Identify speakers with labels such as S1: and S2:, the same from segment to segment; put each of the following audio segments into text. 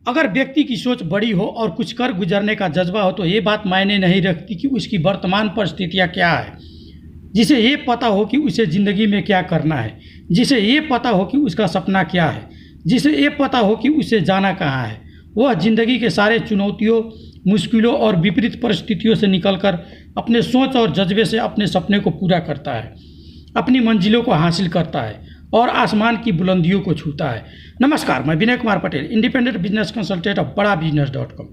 S1: अगर व्यक्ति की सोच बड़ी हो और कुछ कर गुजरने का जज्बा हो तो ये बात मायने नहीं रखती कि उसकी वर्तमान परिस्थितियाँ क्या है। जिसे ये पता हो कि उसे ज़िंदगी में क्या करना है, जिसे ये पता हो कि उसका सपना क्या है, जिसे ये पता हो कि उसे जाना कहाँ है, वह ज़िंदगी के सारे चुनौतियों, मुश्किलों और विपरीत परिस्थितियों से निकलकर अपने सोच और जज्बे से अपने सपने को पूरा करता है, अपनी मंजिलों को हासिल करता है और आसमान की बुलंदियों को छूता है। नमस्कार, मैं Vinay Kumar Patel, independent business consultant of BadaBusiness.com।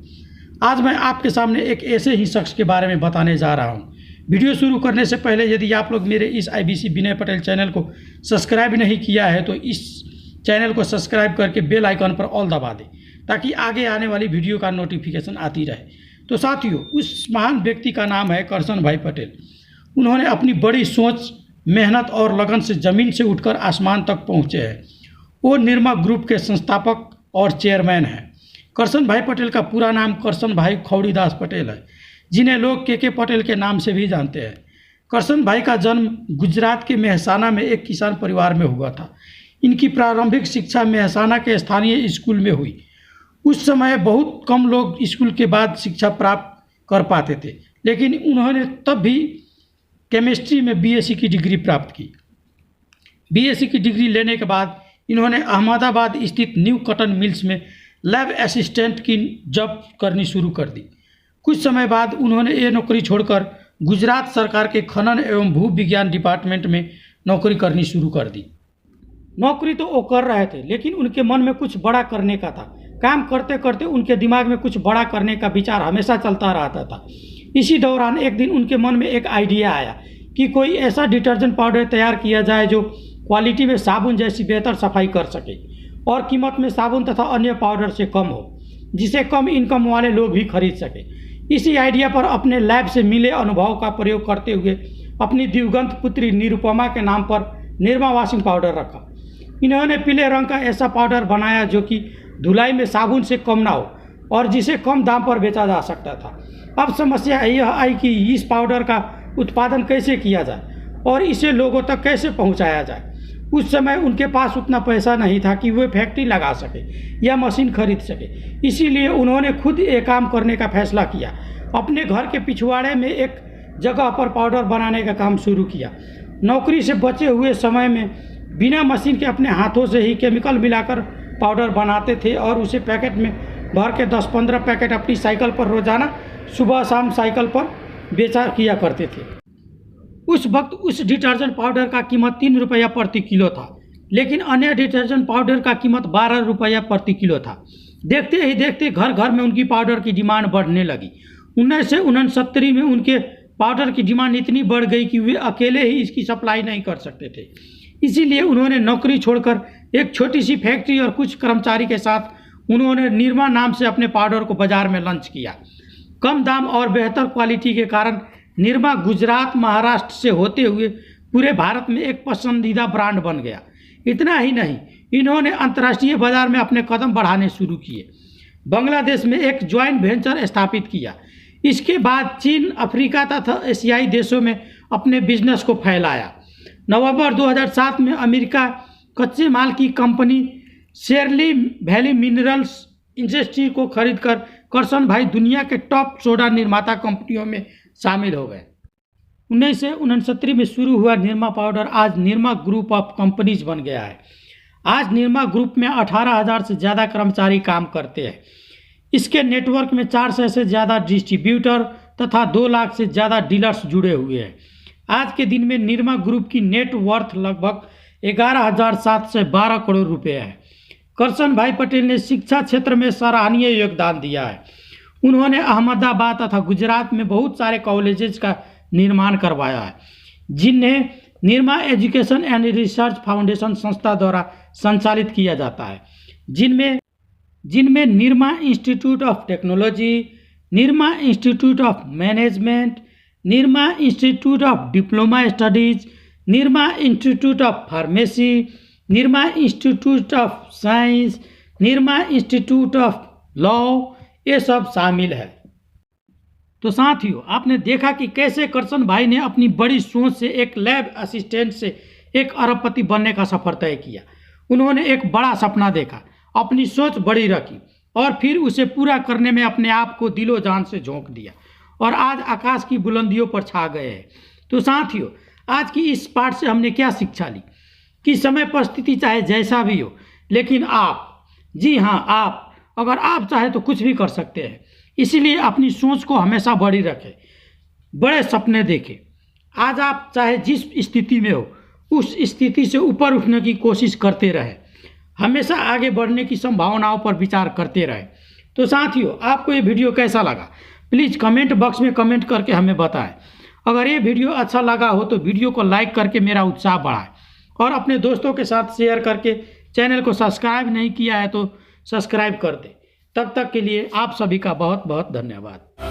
S1: आज मैं आपके सामने एक ऐसे ही शख्स के बारे में बताने जा रहा हूं। वीडियो शुरू करने से पहले यदि आप लोग मेरे इस IBC विनय पटेल चैनल को सब्सक्राइब नहीं किया है तो इस चैनल को सब्सक्राइब करके बेल आइकन पर ऑल दबा दें ताकि आगे आने वाली वीडियो का नोटिफिकेशन आती रहे। तो साथियों, उस महान व्यक्ति का नाम है करसन भाई पटेल। उन्होंने अपनी बड़ी सोच, मेहनत और लगन से ज़मीन से उठकर आसमान तक पहुँचे हैं। वो निरमा ग्रुप के संस्थापक और चेयरमैन हैं। करसन भाई पटेल का पूरा नाम करसन भाई खौड़ीदास पटेल है, जिन्हें लोग के पटेल के नाम से भी जानते हैं। करसन भाई का जन्म गुजरात के मेहसाना में एक किसान परिवार में हुआ था। इनकी प्रारंभिक शिक्षा मेहसाना के स्थानीय स्कूल में हुई। उस समय बहुत कम लोग स्कूल के बाद शिक्षा प्राप्त कर पाते थे, लेकिन उन्होंने तब भी केमिस्ट्री में BSc की डिग्री प्राप्त की। BSc की डिग्री लेने के बाद इन्होंने अहमदाबाद स्थित न्यू कॉटन मिल्स में लैब असिस्टेंट की जॉब करनी शुरू कर दी। कुछ समय बाद उन्होंने ये नौकरी छोड़कर गुजरात सरकार के खनन एवं भू विज्ञान डिपार्टमेंट में नौकरी करनी शुरू कर दी। नौकरी तो वो कर रहे थे, लेकिन उनके मन में कुछ बड़ा करने का था। काम करते करते उनके दिमाग में कुछ बड़ा करने का विचार हमेशा चलता रहता था। इसी दौरान एक दिन उनके मन में एक आइडिया आया कि कोई ऐसा डिटर्जेंट पाउडर तैयार किया जाए जो क्वालिटी में साबुन जैसी बेहतर सफाई कर सके और कीमत में साबुन तथा अन्य पाउडर से कम हो, जिसे कम इनकम वाले लोग भी खरीद सके। इसी आइडिया पर अपने लैब से मिले अनुभव का प्रयोग करते हुए अपनी दिवंगत पुत्री निरुपमा के नाम पर निरमा वॉशिंग पाउडर रखा। इन्होंने पीले रंग का ऐसा पाउडर बनाया जो कि धुलाई में साबुन से कम ना हो और जिसे कम दाम पर बेचा जा सकता था। अब समस्या यह आई कि इस पाउडर का उत्पादन कैसे किया जाए और इसे लोगों तक कैसे पहुंचाया जाए। उस समय उनके पास उतना पैसा नहीं था कि वे फैक्ट्री लगा सके या मशीन खरीद सके। इसीलिए उन्होंने खुद ये काम करने का फैसला किया। अपने घर के पिछवाड़े में एक जगह पर पाउडर बनाने का काम शुरू किया। नौकरी से बचे हुए समय में बिना मशीन के अपने हाथों से ही केमिकल मिलाकर पाउडर बनाते थे और उसे पैकेट में भर के 10-15 पैकेट अपनी साइकिल पर रोजाना सुबह शाम साइकिल पर बेचा किया करते थे। उस वक्त उस डिटर्जेंट पाउडर का कीमत 3 रुपया प्रति किलो था, लेकिन अन्य डिटर्जेंट पाउडर का कीमत 12 रुपया प्रति किलो था। देखते ही देखते घर घर में उनकी पाउडर की डिमांड बढ़ने लगी। 1969 में उनके पाउडर की डिमांड इतनी बढ़ गई कि वे अकेले ही इसकी सप्लाई नहीं कर सकते थे। इसीलिए उन्होंने नौकरी छोड़कर एक छोटी सी फैक्ट्री और कुछ कर्मचारी के साथ उन्होंने निरमा नाम से अपने पाउडर को बाजार में लॉन्च किया। कम दाम और बेहतर क्वालिटी के कारण निरमा गुजरात, महाराष्ट्र से होते हुए पूरे भारत में एक पसंदीदा ब्रांड बन गया। इतना ही नहीं, इन्होंने अंतर्राष्ट्रीय बाजार में अपने कदम बढ़ाने शुरू किए। बांग्लादेश में एक ज्वाइंट वेंचर स्थापित किया। इसके बाद चीन, अफ्रीका तथा एशियाई देशों में अपने बिजनेस को फैलाया। नवंबर 2007 में अमेरिका कच्चे माल की company Shirley valley minerals industry को खरीदकर करसन भाई दुनिया के टॉप सोडा निर्माता कंपनियों में शामिल हो गए। 1969 में शुरू हुआ निरमा पाउडर आज निरमा ग्रुप ऑफ कंपनीज बन गया है। आज निरमा ग्रुप में 18,000 से ज़्यादा कर्मचारी काम करते हैं। इसके नेटवर्क में 400 से ज़्यादा डिस्ट्रीब्यूटर तथा 2 लाख से ज़्यादा डीलर्स जुड़े हुए हैं। आज के दिन में निरमा ग्रुप की नेट वर्थ लगभग 11,712 करोड़ रुपए है। करसन भाई पटेल ने शिक्षा क्षेत्र में सराहनीय योगदान दिया है। उन्होंने अहमदाबाद तथा गुजरात में बहुत सारे कॉलेजेस का निर्माण करवाया है, जिन्हें Nirma education and research foundation संस्था द्वारा संचालित किया जाता है, जिनमें Nirma institute of technology, Nirma institute of management, Nirma institute of diploma studies, Nirma institute of pharmacy, Nirma institute of science, Nirma institute of law, ये सब शामिल है। तो साथियों, आपने देखा कि कैसे करसन भाई ने अपनी बड़ी सोच से एक लैब असिस्टेंट से एक अरबपति बनने का सफर तय किया। उन्होंने एक बड़ा सपना देखा, अपनी सोच बड़ी रखी और फिर उसे पूरा करने में अपने आप को दिलो जान से झोंक दिया और आज आकाश की बुलंदियों पर छा गए हैं। तो साथियों, आज की इस पाठ से हमने क्या शिक्षा ली कि समय परिस्थिति चाहे जैसा भी हो, लेकिन आप, जी हाँ आप, अगर आप चाहे तो कुछ भी कर सकते हैं। इसीलिए अपनी सोच को हमेशा बड़ी रखें, बड़े सपने देखें। आज आप चाहे जिस स्थिति में हो उस स्थिति से ऊपर उठने की कोशिश करते रहें, हमेशा आगे बढ़ने की संभावनाओं पर विचार करते रहें। तो साथियों, आपको ये वीडियो कैसा लगा प्लीज़ कमेंट बॉक्स में कमेंट करके हमें बताएं। अगर ये वीडियो अच्छा लगा हो तो वीडियो को लाइक करके मेरा उत्साह बढ़ाएं और अपने दोस्तों के साथ शेयर करके चैनल को सब्सक्राइब नहीं किया है तो सब्सक्राइब कर दें। तब तक के लिए आप सभी का बहुत बहुत धन्यवाद।